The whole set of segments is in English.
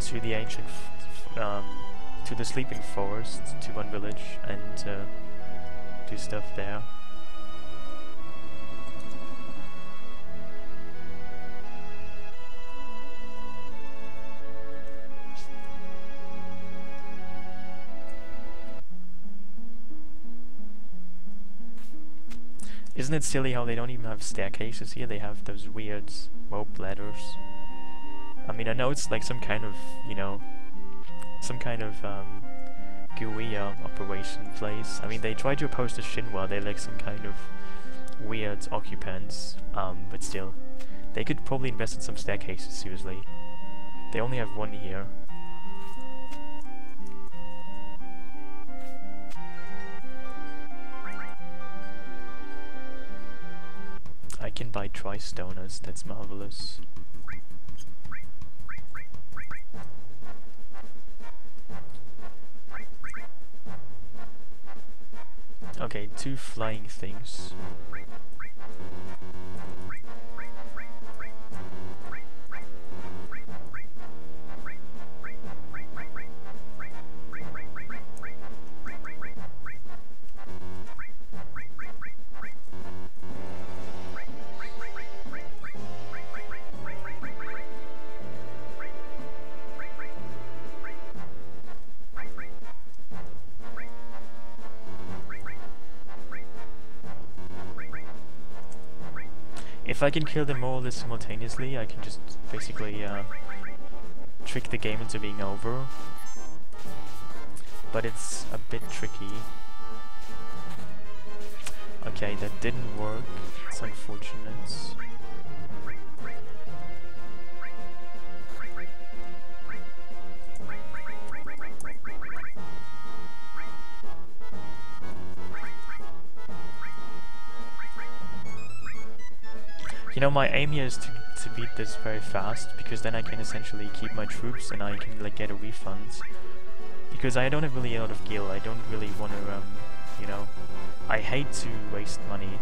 to the to the sleeping forest, to one village, and do stuff there. Isn't it silly how they don't even have staircases here? They have those weird rope ladders. I mean, I know it's like some kind of, you know, some kind of guerrilla operation place. I mean, they try to oppose the Shinwa. They're like some kind of weird occupants, but still, they could probably invest in some staircases. Seriously, they only have one here. I can buy Tri-Stoners, that's marvelous. Okay, 2 flying things. If I can kill them more or less simultaneously, I can just basically trick the game into being over. But it's a bit tricky. Okay, that didn't work. It's unfortunate. You know, my aim here is to beat this very fast, because then I can essentially keep my troops and I can like get a refund. Because I don't have really a lot of gil, I don't really want to, you know, I hate to waste money.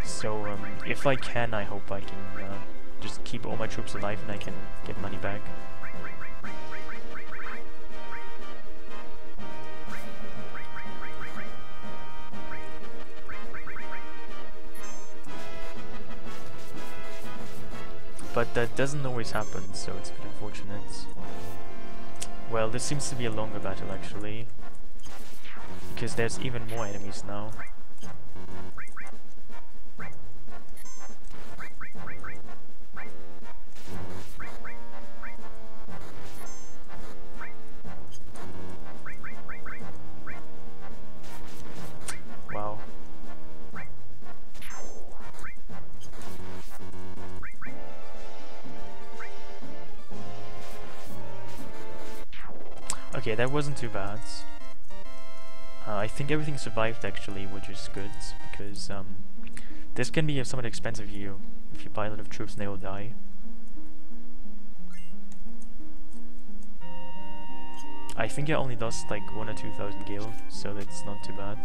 So if I can, I hope I can just keep all my troops alive and I can get money back. But that doesn't always happen, so it's a bit unfortunate. Well, this seems to be a longer battle actually, because there's even more enemies now. Wow. Okay, that wasn't too bad. I think everything survived actually, which is good, because this can be somewhat expensive here if you buy a lot of troops and they will die. I think I only lost like 1 or 2,000 gil, so that's not too bad.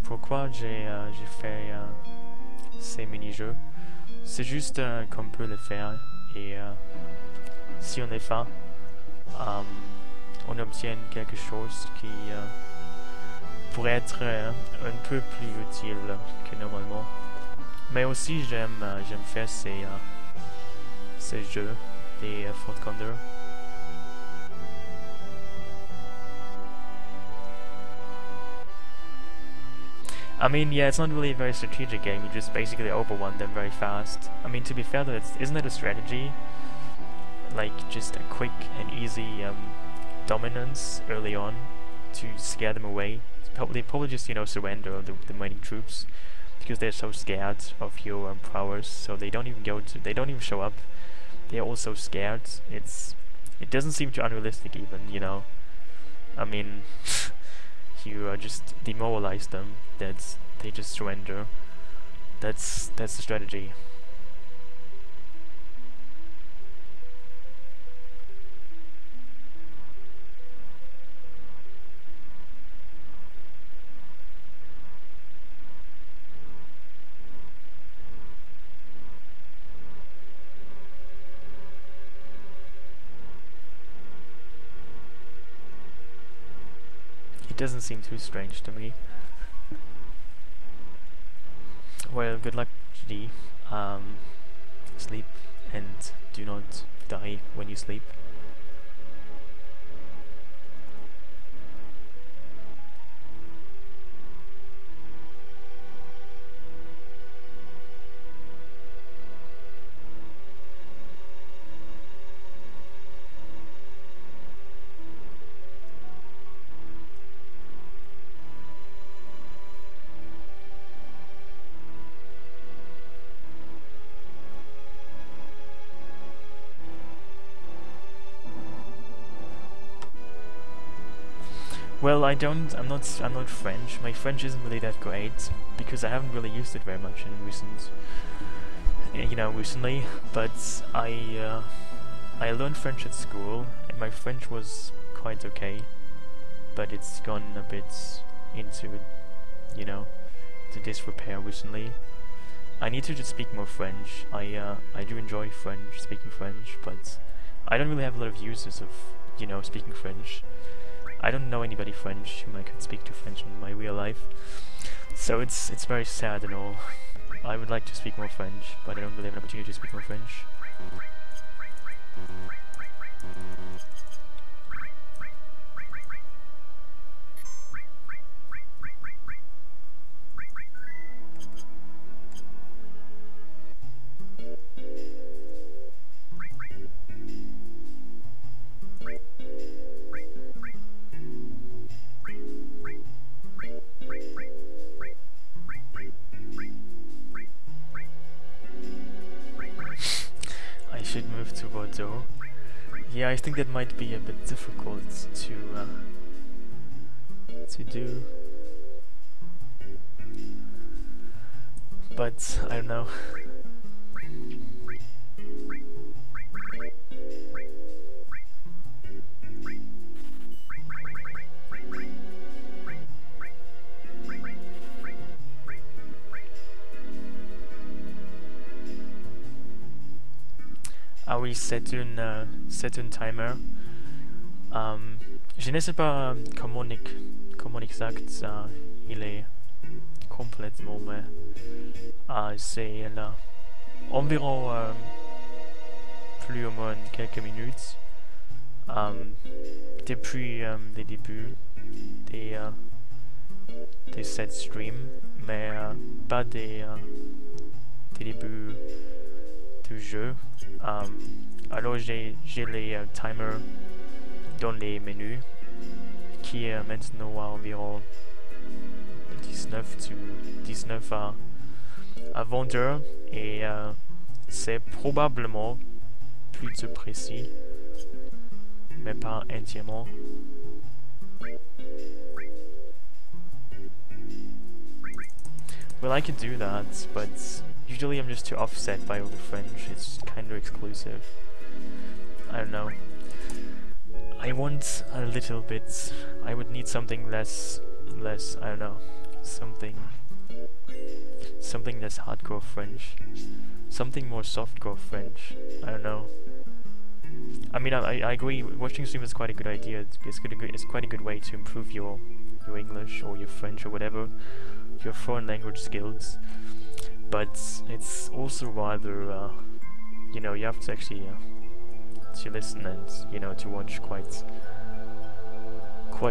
Pourquoi j'ai fait ces mini-jeux? C'est juste qu'on peut le faire et si on les fait, on obtient quelque chose qui pourrait être un peu plus utile que normalement. Mais aussi j'aime faire ces jeux, les Fort Condor. I mean, yeah, it's not really a very strategic game, you just basically overrun them very fast. I mean, to be fair though, isn't it a strategy? Like, just a quick and easy dominance early on to scare them away. Probably just, you know, surrender the remaining troops. because they're so scared of your prowess, so they don't even they don't even show up. They're all so scared. It doesn't seem too unrealistic even, you know. I mean, you just demoralize them. They just surrender. That's the strategy. It doesn't seem too strange to me. Well, good luck, GD. Sleep and do not die when you sleep. Well, I'm not French. My French isn't really that great because I haven't really used it very much in recently. But I learned French at school, and my French was quite okay. But it's gone a bit into, to disrepair recently. I need to just speak more French. I do enjoy speaking French, but I don't really have a lot of uses of, speaking French. I don't know anybody French whom I could speak to French in my real life, so it's very sad and all. I would like to speak more French, but I don't really have an opportunity to speak more French. Should move to Bordeaux. Yeah, I think that might be a bit difficult to do, but I don't know. Ah oui, c'est une timer. Je ne sais pas comment exact il est complètement, mais c'est là environ plus ou moins quelques minutes depuis le début de cette stream, mais pas des débuts du jeu. Alors j'ai les timers dans les menus qui est maintenant à environ 19 à 20 heures et c'est probablement plutôt précis, mais pas entièrement. Well, I could do that, but usually I'm just too offset by all the French. It's kind of exclusive. I don't know. I want a little bit. I would need something less. I don't know. Something less hardcore French. Something more softcore French. I don't know. I mean, I agree. Watching stream is quite a good idea. It's quite a good way to improve your English or your French or whatever, your foreign language skills. But it's also rather, you have to actually to listen and to watch quite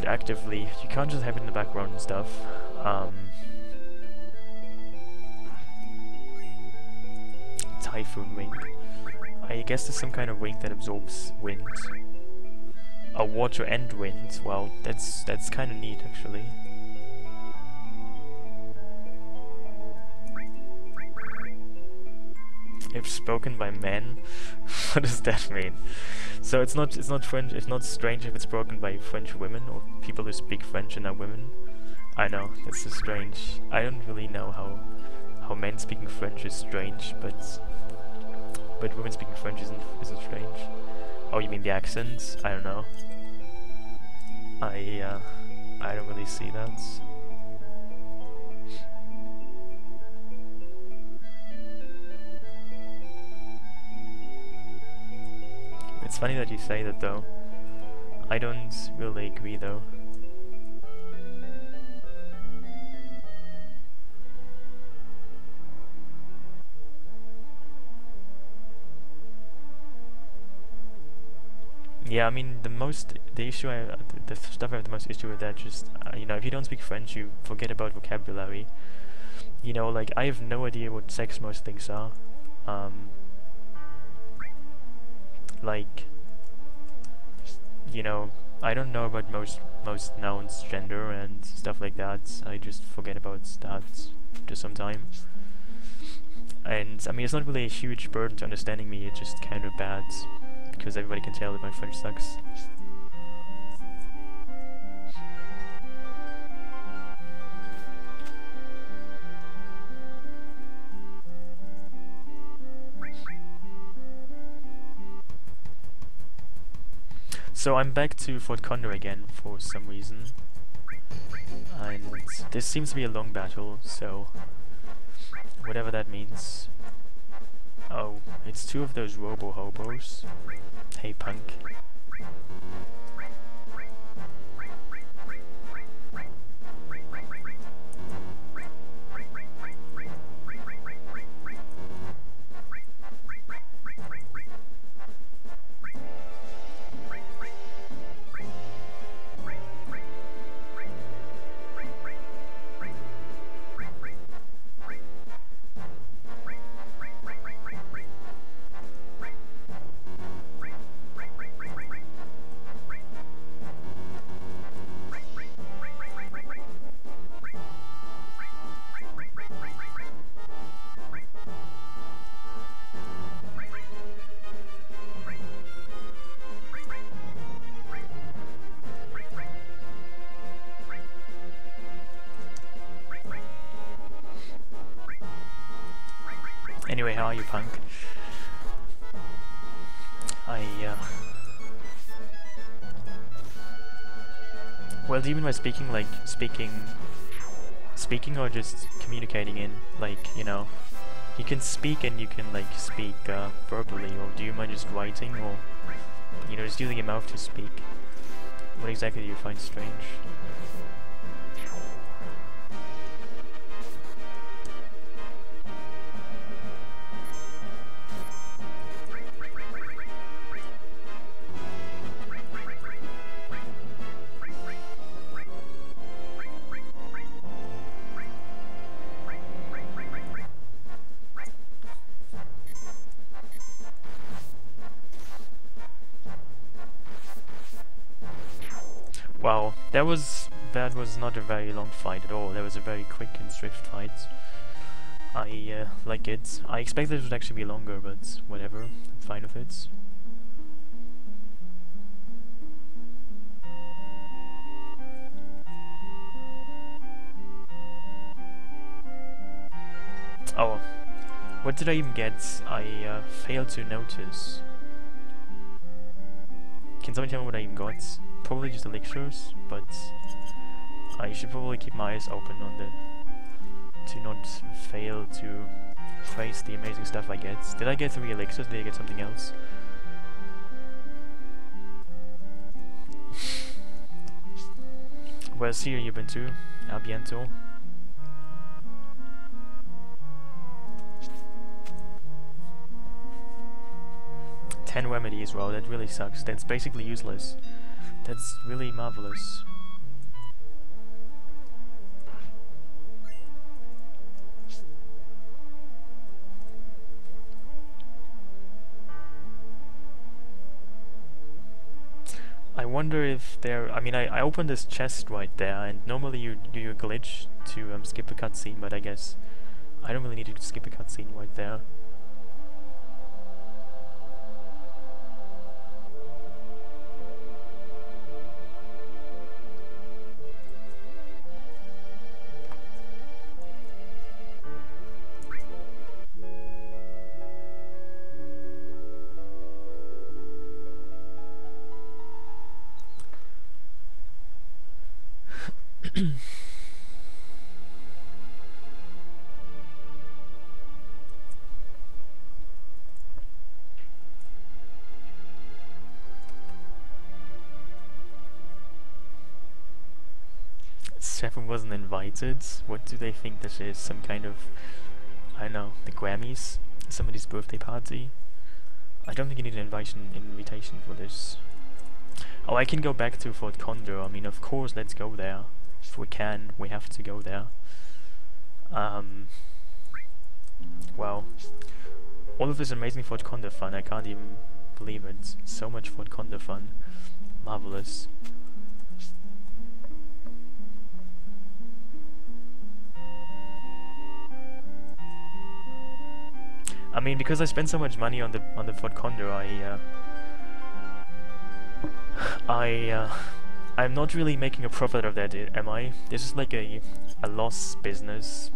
actively. You can't just have it in the background and stuff. Typhoon wing. I guess there's some kind of wing that absorbs wind. Water and wind. Well, that's kind of neat actually. if spoken by men. What does that mean? So it's not French. It's not strange if it's spoken by French women or people who speak French and are women. I know that's so strange. I don't really know how men speaking French is strange, but women speaking French isn't strange. Oh, you mean the accents? I don't know. I don't really see that. It's funny that you say that though. I don't really agree though. Yeah, I mean the issue the stuff I have the most issue with that just you know, if you don't speak French you forget about vocabulary. You know, like I have no idea what sex most things are. Like, you know, I don't know about most nouns, gender and stuff like that. I just forget about that to some time. And I mean, it's not really a huge burden to understanding me. It's just kind of bad because everybody can tell that my French sucks. So I'm back to Fort Condor again for some reason, and this seems to be a long battle, so whatever that means. Oh, it's two of those robo-hobos. Hey punk. Anyway, how are you, punk? Well, do you mean by speaking, like, speaking or just communicating in, like, you know, you can speak and you can, like, speak, verbally, or do you mind just writing, or, you know, just using your mouth to speak? What exactly do you find strange? Wow, that was not a very long fight at all. That was a very quick and swift fight. I like it. I expected it would actually be longer, but whatever. I'm fine with it. Oh, what did I even get? I failed to notice. Can someone tell me what I even got? Probably just elixirs, but I should probably keep my eyes open on to not fail to praise the amazing stuff I get. Did I get 3 elixirs? Did I get something else? Well, see you, Ubuntu. A bientôt. Ten remedies, wow, that really sucks. That's basically useless. That's really marvelous. I wonder if there... I mean, I opened this chest right there, and normally you do a glitch to skip a cutscene, but I guess I don't really need to skip a cutscene right there. Seven wasn't invited. What do they think this is? Some kind of, I don't know, the Grammys? Somebody's birthday party? I don't think you need an invitation for this. Oh, I can go back to Fort Condor. I mean, of course, let's go there. If we can, we have to go there. Wow. All of this amazing Fort Condor fun, I can't even believe it. So much Fort Condor fun. Marvelous. I mean, because I spent so much money on the Fort Condor, I'm not really making a profit of that, am I? This is like a loss business.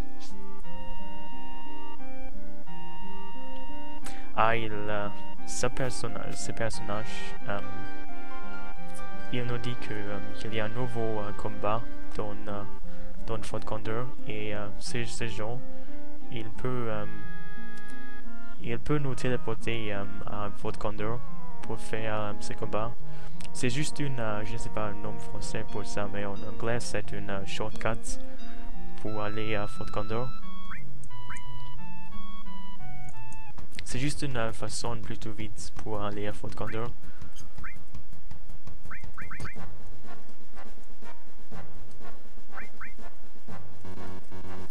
Ce personnage, il nous dit que qu'il y a un nouveau combat dans Fort Condor et ces gens, il peut nous téléporter à Fort Condor pour faire ce combat. C'est juste une, je ne sais pas un nom français pour ça, mais en anglais c'est une shortcut pour aller à Fort Condor. C'est juste une façon plutôt vite pour aller à Fort Condor.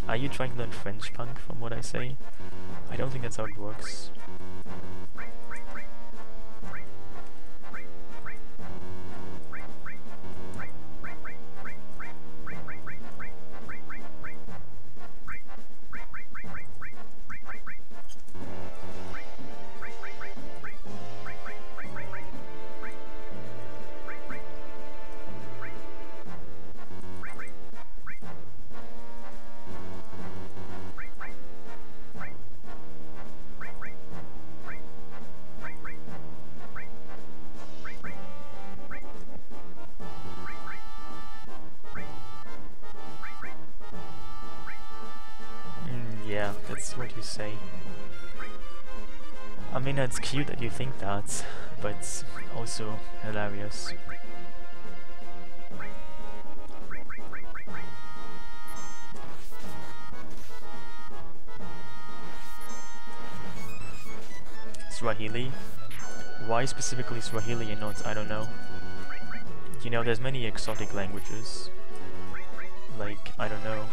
Are you trying to learn French, Punk, from what I say? I don't think that's how it works. Yeah, that's what you say. I mean, it's cute that you think that, but also hilarious. Swahili? Why specifically Swahili and not, I don't know. You know, there's many exotic languages. Like, I don't know,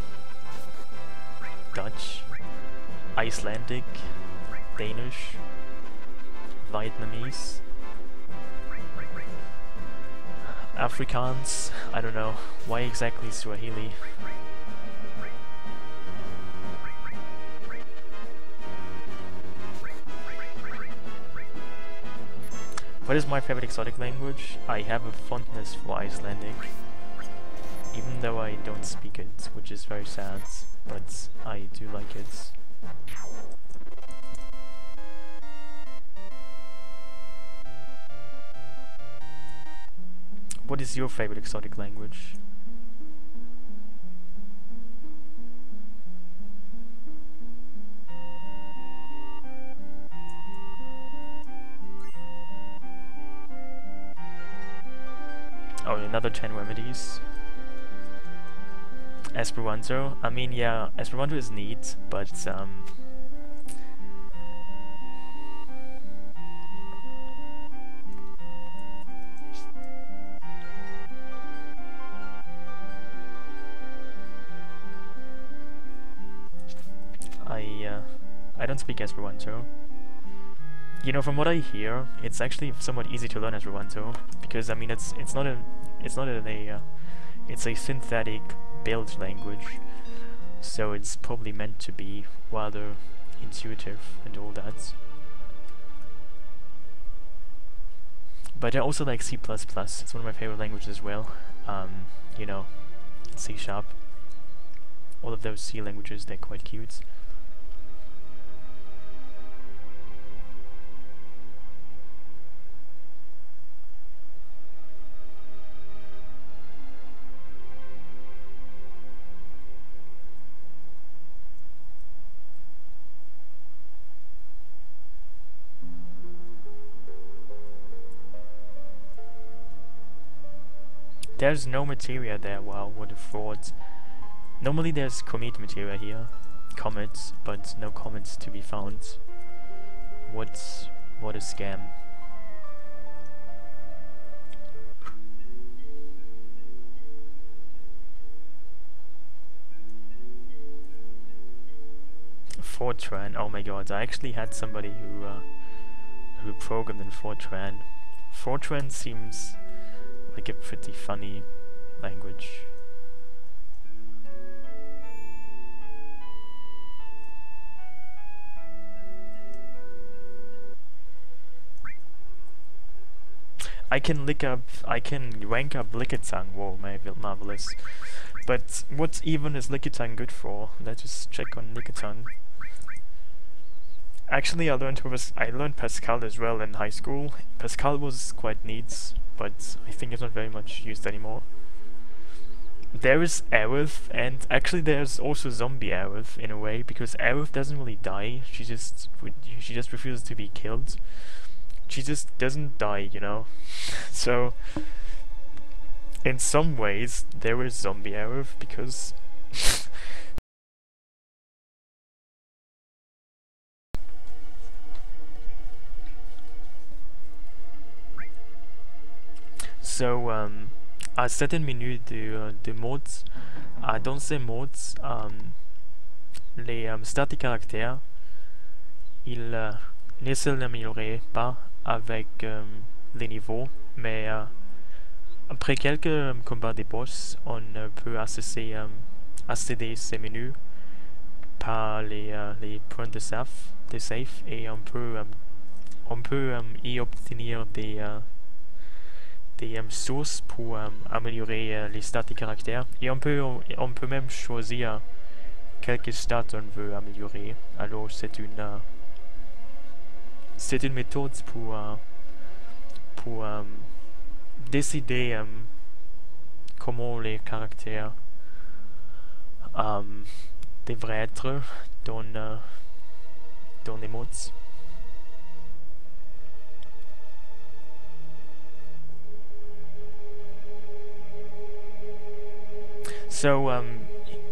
Dutch, Icelandic, Danish, Vietnamese, Afrikaans, I don't know. Why exactly Swahili? What is my favorite exotic language? I have a fondness for Icelandic, even though I don't speak it, which is very sad, but I do like it. What is your favorite exotic language? Oh, another 10 remedies. Esperanto. I mean, yeah, Esperanto is neat, but I don't speak Esperanto. You know, from what I hear, it's actually somewhat easy to learn Esperanto because I mean it's a synthetic built language, so it's probably meant to be rather intuitive and all that. But I also like C++. It's one of my favorite languages as well. You know, C#. All of those C languages, they're quite cute. There's no materia there. Wow, what a fraud. Normally there's comet materia here. Comets, but no comets to be found. What a scam. Fortran, oh my god, I actually had somebody who programmed in Fortran. Fortran seems like a pretty funny language. I can rank up Lickitung. Whoa, marvelous. But what even is Lickitung good for? Let's just check on Lickitung. Actually, I learned Pascal as well in high school. Pascal was quite neat, but I think it's not very much used anymore. There is Aerith, and actually there's also Zombie Aerith in a way, because Aerith doesn't really die. She just refuses to be killed. She just doesn't die, you know. So in some ways there is Zombie Aerith, because so à certaines minutes de mods, dans ces mods, les stats des caractères, ils ne s'amélioreraient pas avec les niveaux, mais après quelques combats des boss, on peut accéder ces menus par les points de safe, et on peut y obtenir des sources pour améliorer les stats des caractères, et on peut même choisir quelques stats on veut améliorer. Alors c'est une méthode pour décider comment les caractères devraient être dans les mods. So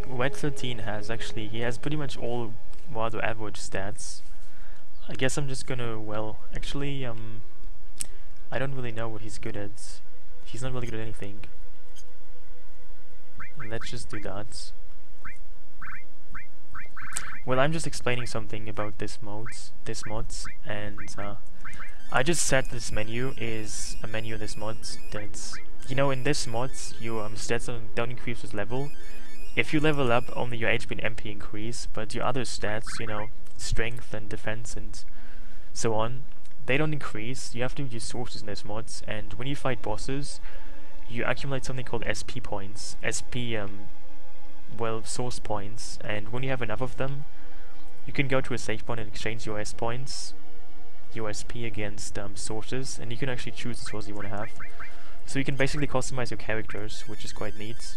Red 13 he has pretty much all rather average stats. I guess I'm just gonna, well, actually, I don't really know what he's good at. He's not really good at anything. Let's just do that. Well, I'm just explaining something about this mods, and I just said this menu is a menu in this mod that's, you know, in this mod, your stats don't increase with level. If you level up, only your HP and MP increase, but your other stats, you know, strength and defense and so on, they don't increase. You have to use sources in this mods, and when you fight bosses, you accumulate something called SP points. Well, source points, and when you have enough of them, you can go to a save point and exchange your your SP against sources, and you can actually choose the source you want to have. So you can basically customize your characters, which is quite neat.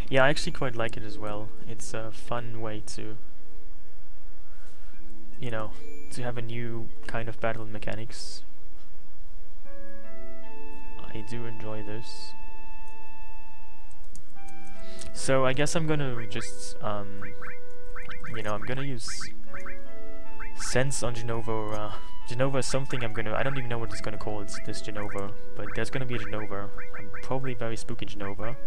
Yeah, I actually quite like it as well. It's a fun way to, you know, to have a new kind of battle mechanics. I do enjoy this. So I guess I'm gonna just, you know, I'm gonna use Sense on Jenova. Jenova is something I don't even know what it's gonna call this Jenova, but there's gonna be a Jenova. Probably very spooky Jenova.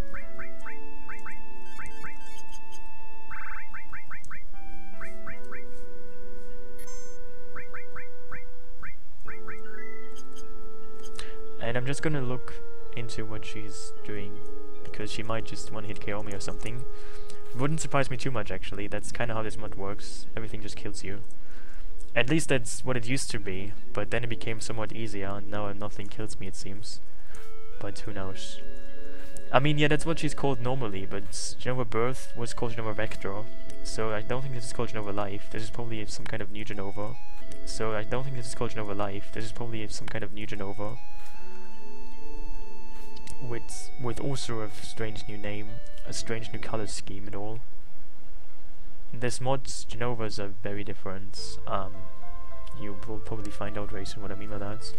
And I'm just gonna look into what she's doing, because she might just one-hit KO me or something. Wouldn't surprise me too much, actually. That's kind of how this mod works. Everything just kills you. At least that's what it used to be, but then it became somewhat easier, and now nothing kills me, it seems. But who knows. I mean, yeah, that's what she's called normally, but Jenova Birth was called Jenova Vector, so I don't think this is called Jenova Life. This is probably some kind of new Jenova. So I don't think this is called Jenova Life. This is probably some kind of new Jenova. with also a strange new name, a strange new color scheme and all. This mod's Genovas are very different. You will probably find out very soon what I mean by that.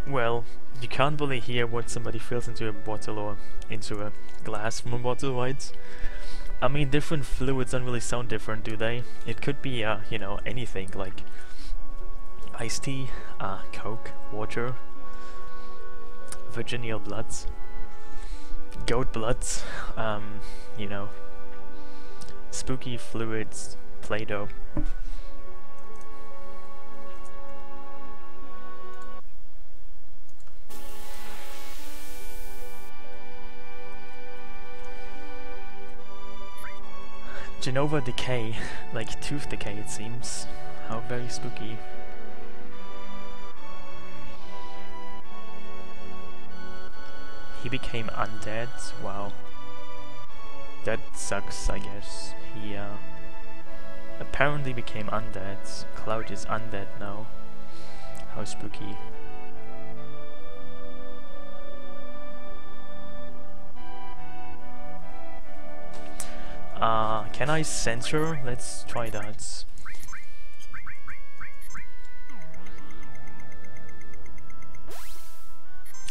Well, you can't really hear what somebody fills into a bottle or into a glass from a bottle, right? I mean, different fluids don't really sound different, do they? It could be, you know, anything, like iced tea, Coke, water, virginal bloods, goat bloods, you know, spooky fluids, Play-Doh. Genova decay, like tooth decay it seems. How very spooky. He became undead? Wow. That sucks, I guess. He apparently became undead. Cloud is undead now. How spooky. Can I censor? Let's try that.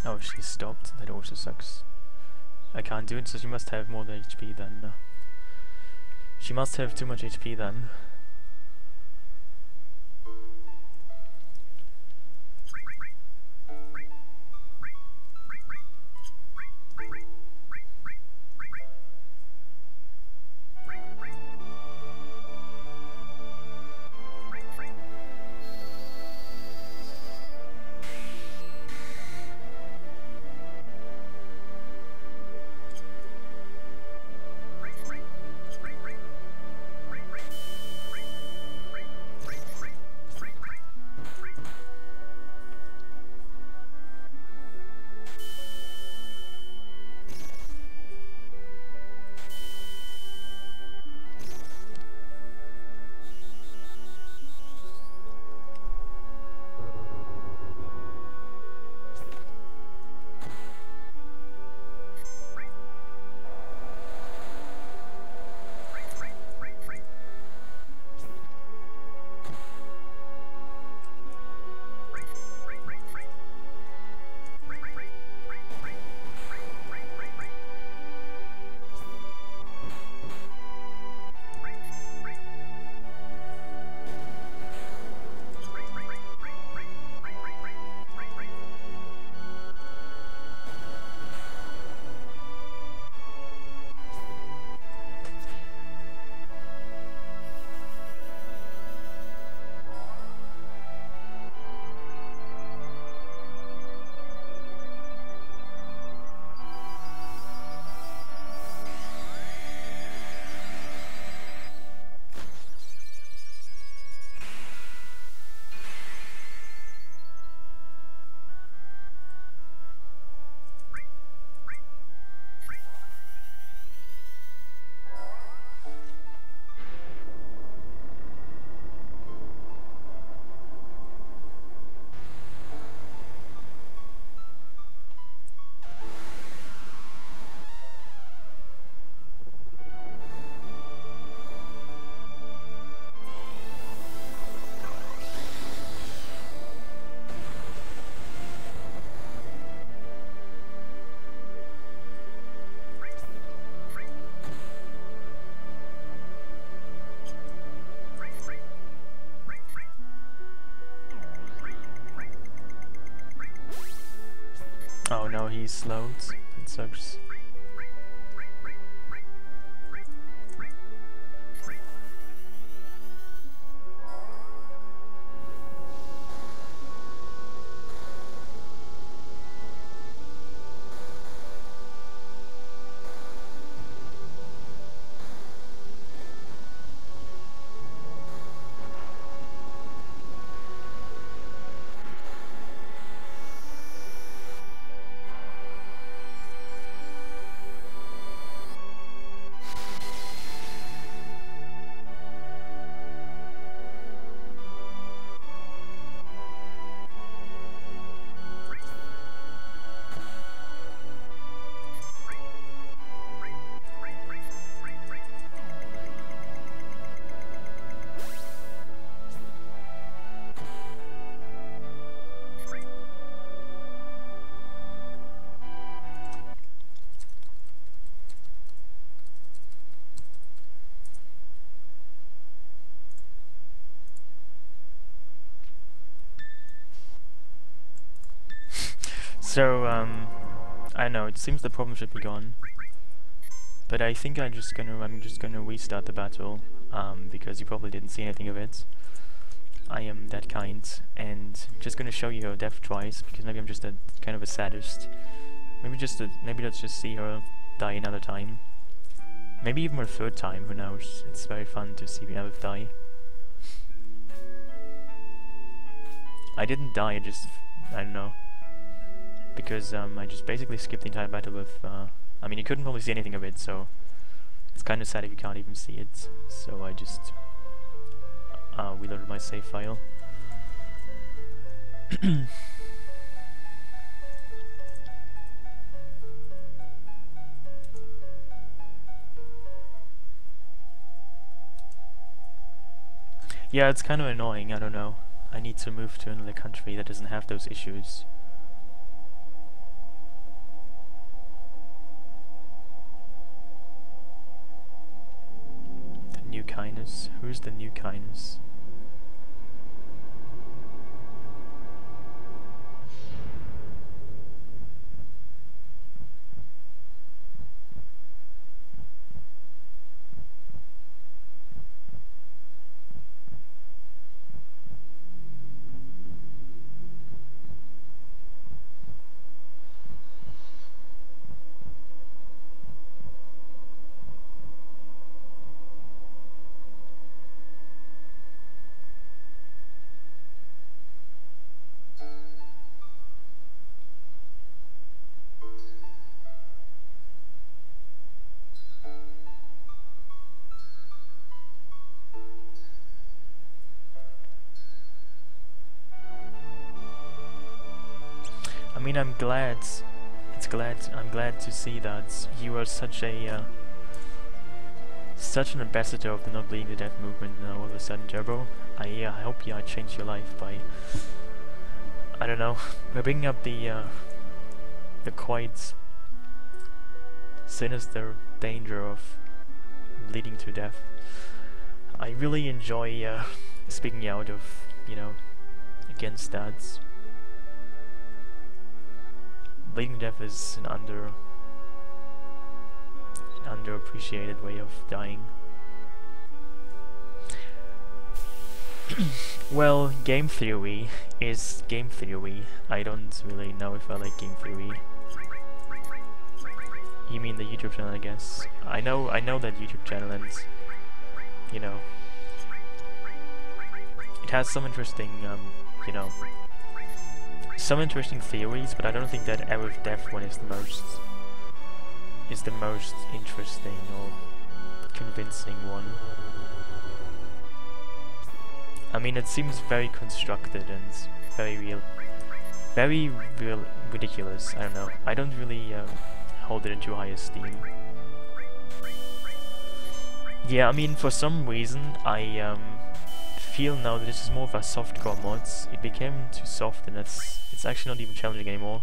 Oh, she stopped. That also sucks. I can't do it, so she must have more than HP then. She must have too much HP then. Oh no, he's slowed. That sucks. So, I know, it seems the problem should be gone. But I think I'm just gonna restart the battle, because you probably didn't see anything of it. I am that kind, and just gonna show you her death twice, because maybe I'm just a kind of a sadist. Maybe let's just see her die another time. Maybe even a third time, who knows. It's very fun to see Aerith die. I didn't die, I don't know. Because I just basically skipped the entire battle with, I mean, you couldn't probably see anything of it, so it's kind of sad if you can't even see it. So I just reloaded my save file. Yeah, it's kind of annoying, I don't know. I need to move to another country that doesn't have those issues. New Kindness? Who's the New Kindness? I mean, I'm glad to see that you are such an ambassador of the Not Bleeding to Death movement now all of a sudden, Turbo. I hope I changed your life by, I don't know, by bringing up the quite sinister danger of bleeding to death. I really enjoy speaking out of, you know, against that. Bleeding to death is an underappreciated way of dying. Well, game theory is game theory. I don't really know if I like game theory. You mean the YouTube channel, I guess. I know that YouTube channel, and you know, it has some interesting, you know, some interesting theories, but I don't think that Aerith Death one is the most interesting or convincing one. I mean, it seems very constructed and very ridiculous. I don't know. I don't really hold it in too high esteem. Yeah, I mean, for some reason, I feel now that this is more of a softcore mod. It became too soft, and it's actually not even challenging anymore.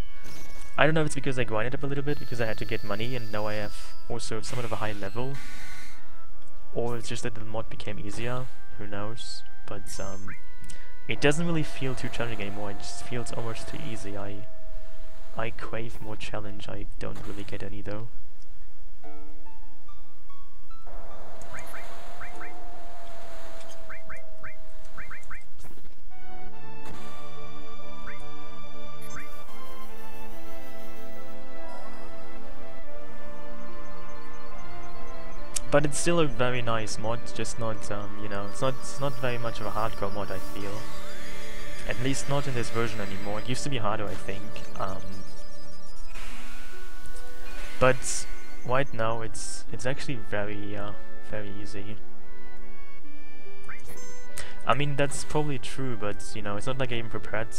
I don't know if it's because I grinded up a little bit because I had to get money, and now I have also somewhat of a high level, or it's just that the mod became easier. Who knows? But it doesn't really feel too challenging anymore. It just feels almost too easy. I I crave more challenge. I don't really get any though. But it's still a very nice mod, just not, you know, it's not very much of a hardcore mod, I feel. At least not in this version anymore. It used to be harder, I think. But right now it's actually very very easy. I mean, that's probably true, but you know, it's not like I even prepared.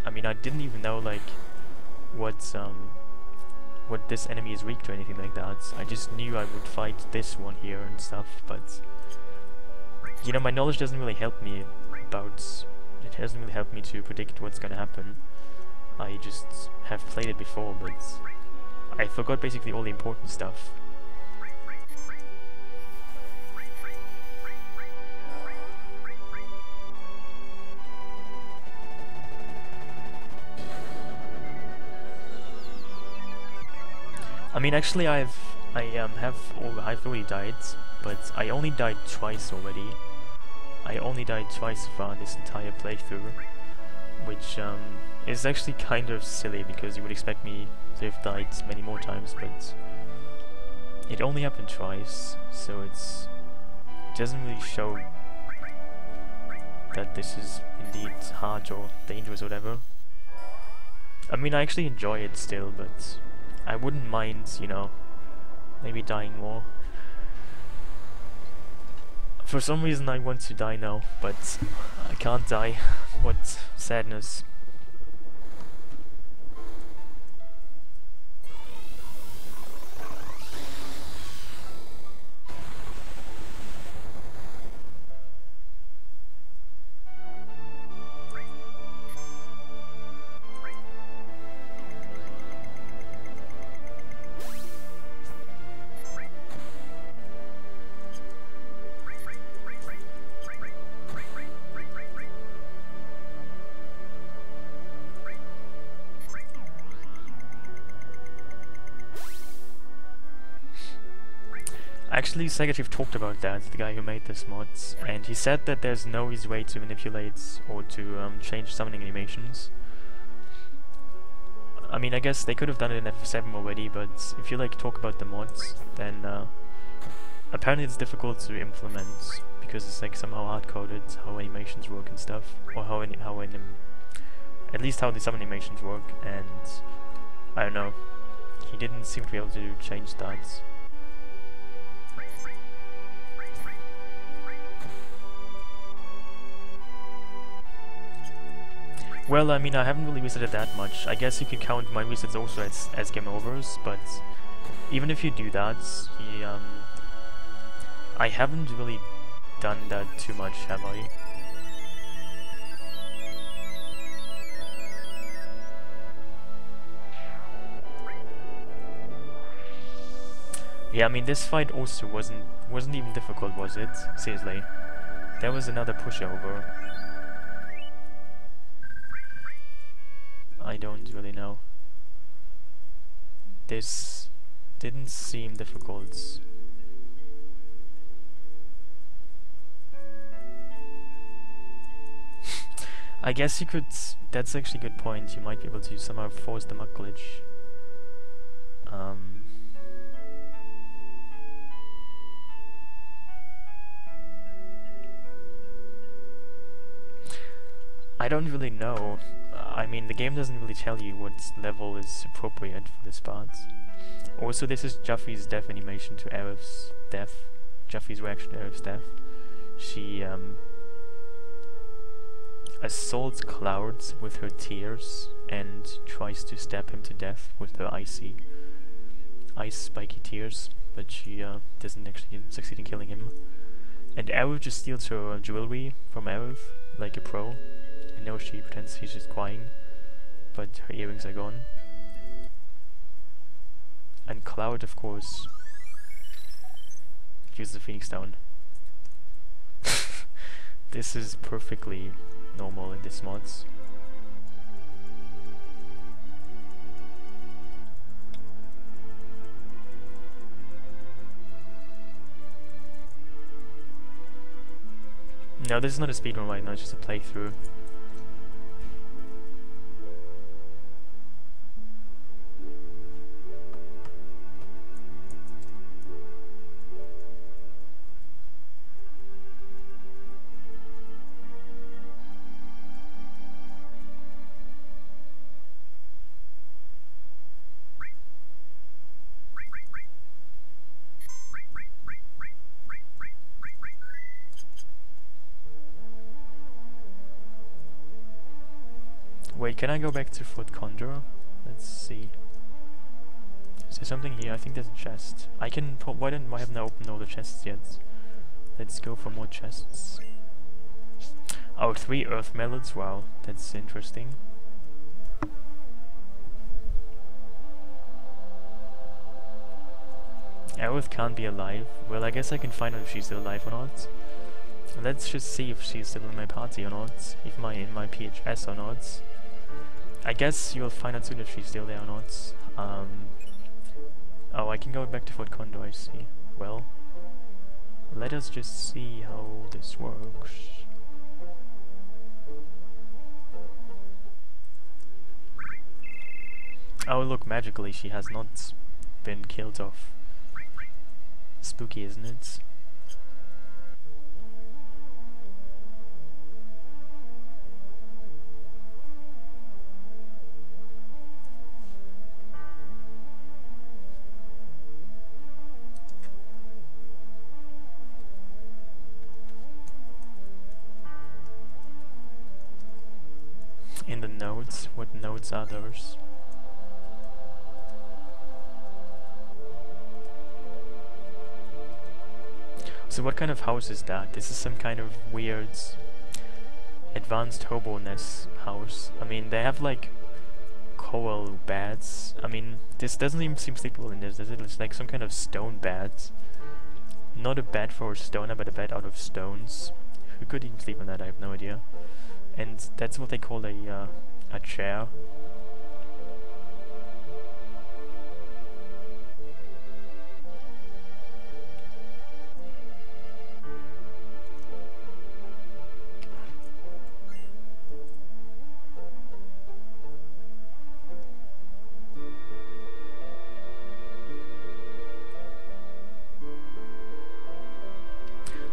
I mean, I didn't even know like what this enemy is weak to, or anything like that. I just knew I would fight this one here and stuff, but you know, my knowledge doesn't really help me about. It hasn't really helped me to predict what's gonna happen. I just have played it before, but I forgot basically all the important stuff. I mean, actually, I've already died, but I only died twice already. I only died twice so far in this entire playthrough, which is actually kind of silly because you would expect me to have died many more times, but it only happened twice, so it doesn't really show that this is indeed hard or dangerous or whatever. I mean, I actually enjoy it still, but I wouldn't mind, you know, maybe dying more. For some reason I want to die now, but I can't die. What sadness. Actually, Segative talked about that, the guy who made this mods, and he said that there's no easy way to manipulate or to change summoning animations. I mean, I guess they could have done it in FF7 already, but if you like talk about the mods, then apparently it's difficult to implement because it's like somehow hard-coded how animations work and stuff, or at least how the summon animations work, and I don't know, he didn't seem to be able to change that. Well, I mean, I haven't really resetted that much. I guess you could count my resets also as game overs, but even if you do that, I haven't really done that too much, have I? Yeah, I mean, this fight also wasn't even difficult, was it? Seriously. There was another pushover. I don't really know. This didn't seem difficult. I guess you could... That's actually a good point. You might be able to somehow force the Muk glitch. I don't really know. I mean, the game doesn't really tell you what level is appropriate for this part. Also, this is Jaffi's death animation to Aerith's death. Jaffi's reaction to Aerith's death. She assaults Clouds with her tears and tries to stab him to death with her ice spiky tears, but she doesn't actually succeed in killing him. And Aerith just steals her jewelry from Aerith, like a pro. I know she pretends she's just crying, but her earrings are gone. And Cloud, of course, uses the Phoenix Down. This is perfectly normal in this mods. No, this is not a speedrun right now, it's just a playthrough. Wait, can I go back to Fort Condor? Let's see. Is there something here? I think there's a chest. I can put. Why don't I have not opened all the chests yet? Let's go for more chests. Oh, 3 earth melons. Wow, that's interesting. Aerith can't be alive. Well, I guess I can find out if she's still alive or not. Let's just see if she's still in my party or not. If in my PHS or not. I guess you'll find out soon if she's still there or not. Oh, I can go back to Fort Condor, I see. Well, let us just see how this works. Oh, look, magically she has not been killed off. Spooky, isn't it? In the nodes, what nodes are those? So what kind of house is that? This is some kind of weird advanced hobo-ness house. I mean, they have like coral beds. I mean, this doesn't even seem sleepable in this, does it? It's like some kind of stone bed. Not a bed for a stoner, but a bed out of stones. Who could even sleep on that? I have no idea. And that's what they call a chair.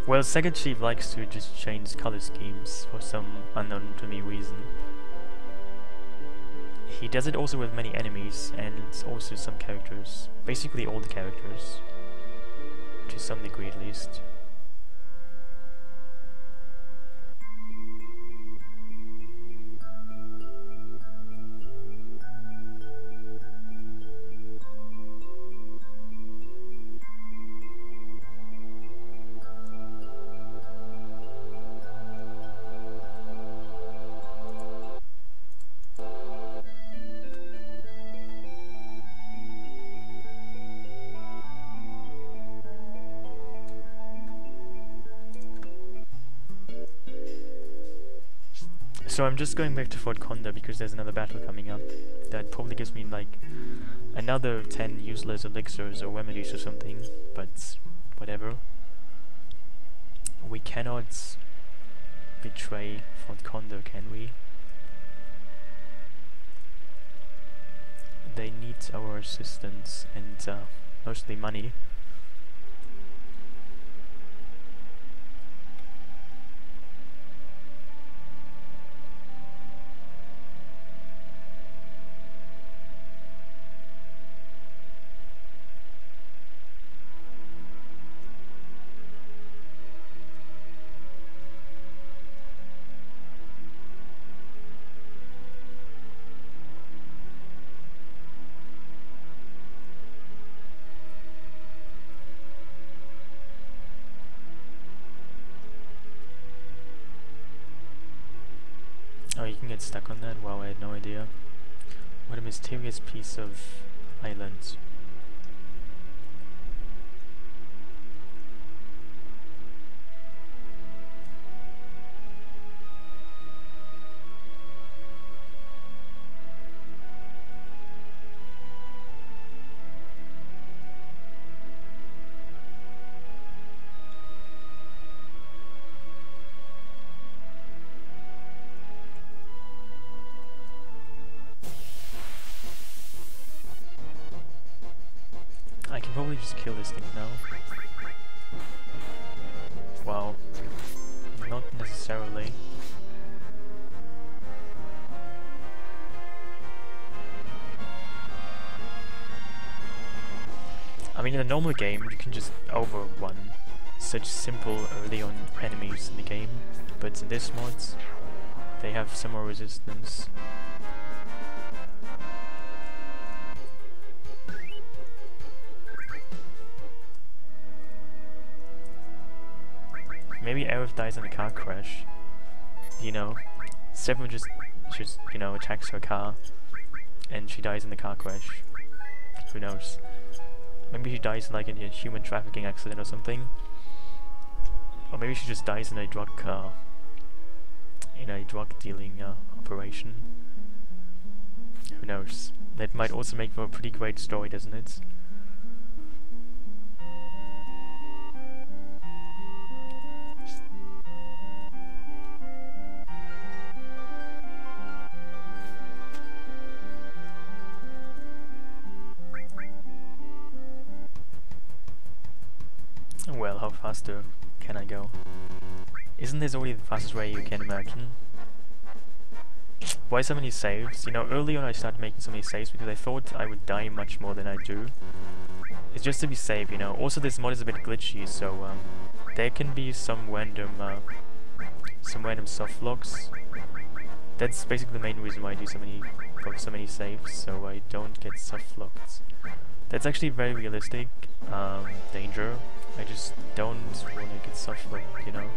Well, Second Chief likes to just change color schemes for some unknown to me reason. He does it also with many enemies and also some characters. Basically all the characters. To some degree at least. So I'm just going back to Fort Condor because there's another battle coming up that probably gives me like another 10 useless elixirs or remedies or something, but whatever. We cannot betray Fort Condor, can we? They need our assistance and mostly money. Oh, you can get stuck on that? Wow, I had no idea. What a mysterious piece of island. probably just kill this thing now. Wow. Not necessarily. I mean, in a normal game, you can just overrun such simple early on enemies in the game, but in this mod, they have some more resistance. Maybe Aerith dies in a car crash. You know, Sephiroth just you know, attacks her car, and she dies in the car crash. Who knows? Maybe she dies like in a human trafficking accident or something. Or maybe she just dies in a drug dealing operation. Who knows? That might also make for a pretty great story, doesn't it? Well, how faster can I go? Isn't this already the fastest way you can imagine? Why so many saves? You know, early on I started making so many saves because I thought I would die much more than I do. It's just to be safe, you know. Also, this mod is a bit glitchy, so there can be some random soft locks. That's basically the main reason why I do so many saves, so I don't get soft locked. That's actually very realistic danger. I just don't want to get soft locked, you know.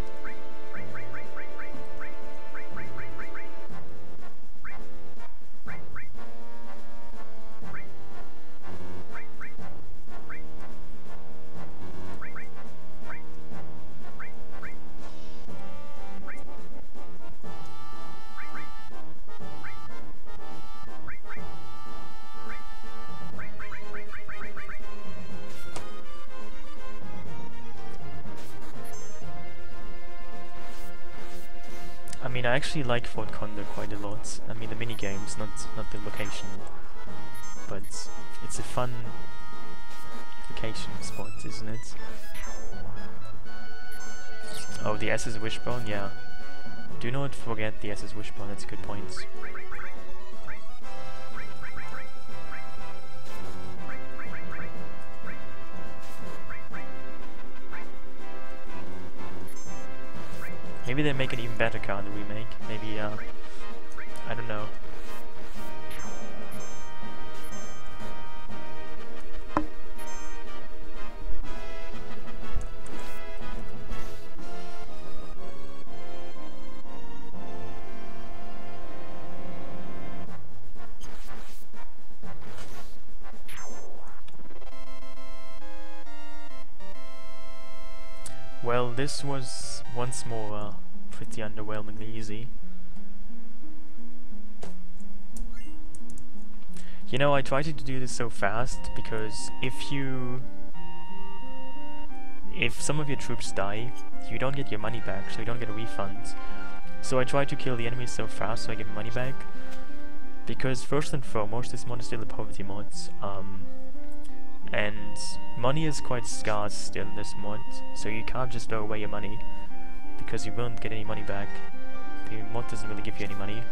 I mean, I actually like Fort Condor quite a lot. I mean, the minigames, not the location, but it's a fun vacation spot, isn't it? Oh, the Essus Wishbone, yeah. Do not forget the Essus Wishbone, that's a good point. Maybe they make an even better car in the remake. Maybe, I don't know. Well, this was once more pretty underwhelmingly easy. You know, I tried to do this so fast because if some of your troops die, you don't get your money back, so you don't get a refund. So I tried to kill the enemies so fast so I get my money back. Because first and foremost, this mod is still a poverty mod. And money is quite scarce still in this mod, so you can't just throw away your money, because you won't get any money back. The mod doesn't really give you any money,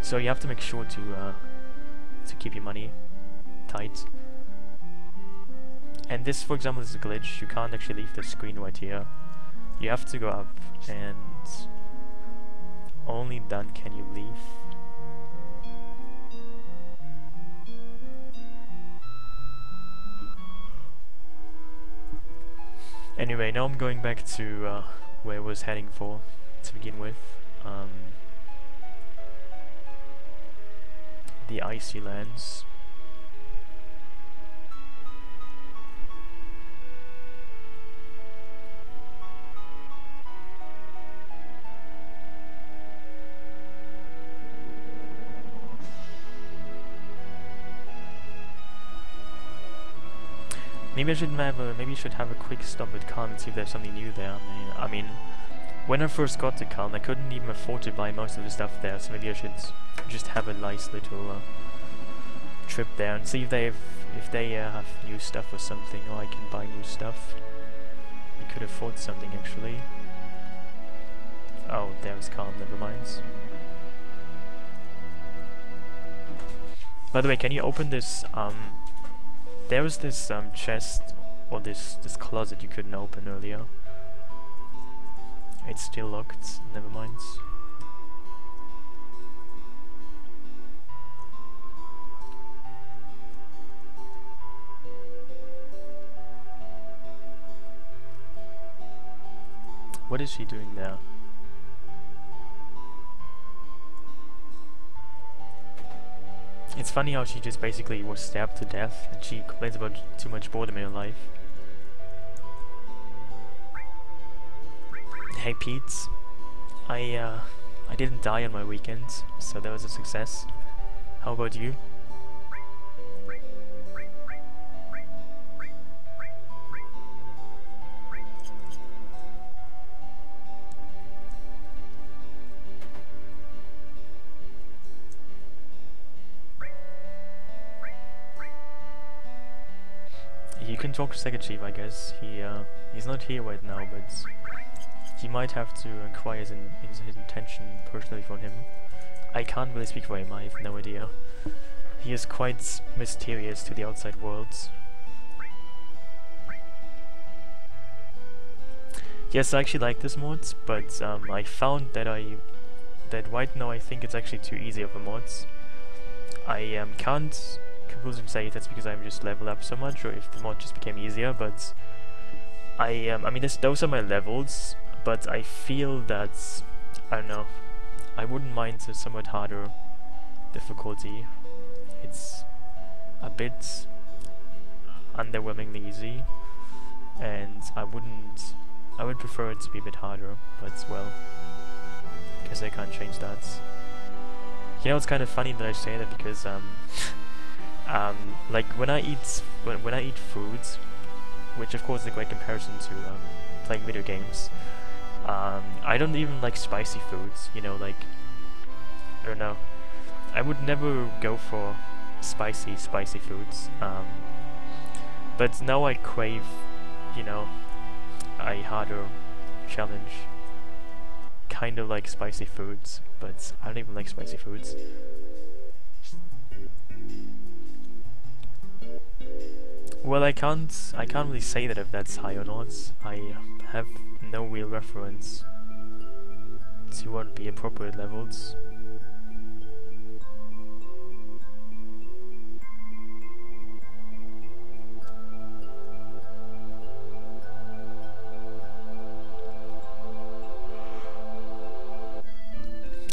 so you have to make sure to keep your money tight. And this, for example, is a glitch. You can't actually leave the screen right here. You have to go up, and only then can you leave. Anyway, now I'm going back to where I was heading for to begin with. The Icy Lands. Maybe I should have a quick stop at Kalm and see if there's something new there. I mean, when I first got to Kalm, I couldn't even afford to buy most of the stuff there, so maybe I should just have a nice little trip there and see if they've if they have new stuff or something, or I can buy new stuff. You could afford something actually. Oh, there's calm, never mind. By the way, can you open this, there was this chest, or this closet you couldn't open earlier. It's still locked, never mind. What is she doing there? It's funny how she just basically was stabbed to death and she complains about too much boredom in her life. Hey Pete, I didn't die on my weekend, so that was a success. How about you? You can talk to Sega Chief, I guess. He's not here right now, but he might have to inquire his intention personally from him. I can't really speak for him, I have no idea. He is quite mysterious to the outside world. Yes, I actually like this mod, but I found that right now I think it's actually too easy of a mod. I can't conclusively say that's because I'm just leveled up so much, or if the mod just became easier, but I mean those are my levels, but I feel that, I don't know, I wouldn't mind a somewhat harder difficulty. It's a bit underwhelmingly easy, and I would prefer it to be a bit harder, but well, guess I can't change that. You know, it's kind of funny that I say that because like when I eat foods, which of course is a great comparison to playing video games, I don't even like spicy foods, you know, like, I don't know, I would never go for spicy foods, but now I crave, you know, a harder challenge, kind of like spicy foods, but I don't even like spicy foods. Well, I can't really say that if that's high or not. I have no real reference to what would be appropriate levels.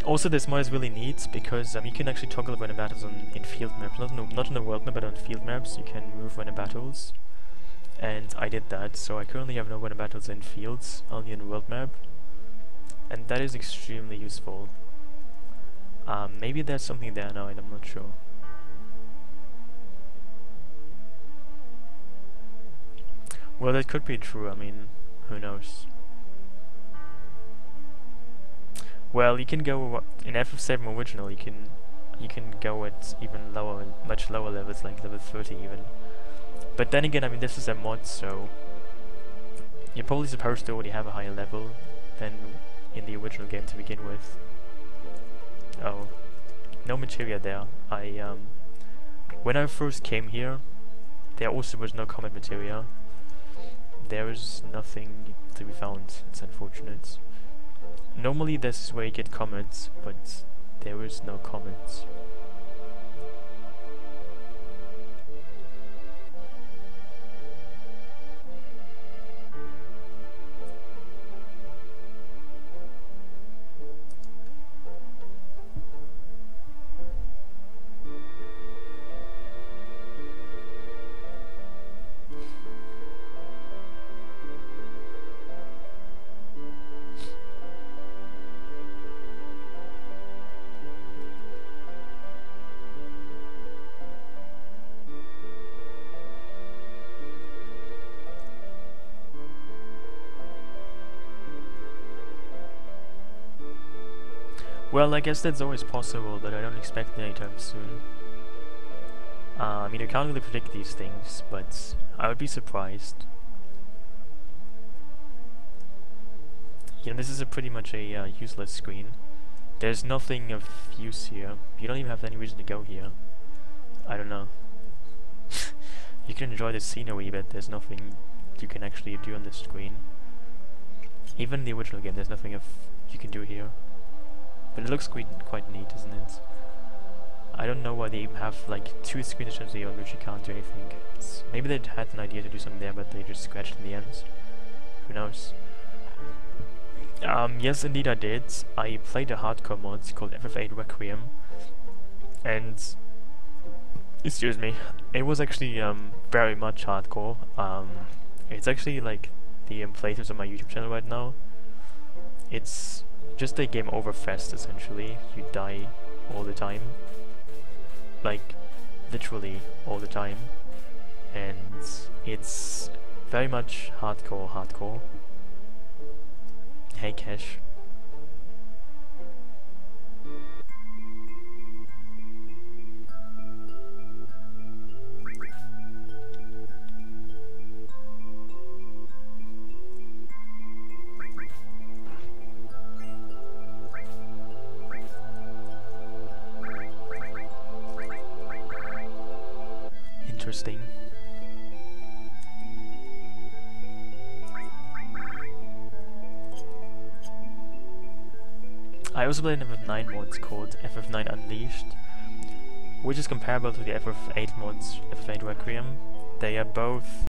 Also, this mod is really neat because you can actually toggle random battles in field maps, not on the world map, but on field maps. You can move random battles, and I did that. So I currently have no random battles in fields, only in the world map, and that is extremely useful. Maybe there's something there now, and I'm not sure. Well, that could be true. I mean, who knows? Well, you can go in FF7 original. You can go at even lower, much lower levels, like level 30 even. But then again, I mean, this is a mod, so you're probably supposed to already have a higher level than in the original game to begin with. Oh, no materia there. When I first came here, there also was no combat materia. There is nothing to be found. It's unfortunate. Normally this is where you get comments, but there is no comments. Well, I guess that's always possible, but I don't expect it anytime soon. mean, I can't really predict these things, but I would be surprised. You know, this is pretty much a useless screen. There's nothing of use here. You don't even have any reason to go here. I don't know. You can enjoy the scenery, but there's nothing you can actually do on this screen. Even the original game, there's nothing you can do here. But it looks quite neat, isn't it? I don't know why they even have like 2 screens essentially on which you can't do anything. Maybe they had an idea to do something there, but they just scratched in the end. Who knows? Yes, indeed I did. I played a hardcore mod called FF8 Requiem, and excuse me, it was actually very much hardcore. It's actually like the playthroughs on my YouTube channel right now. It's just a game over fest essentially. You die all the time, like literally all the time, and it's very much hardcore. Hey Cash. Interesting. I also played an FF9 mod called FF9 Unleashed, which is comparable to the FF8 mods, FF8 Requiem. They are both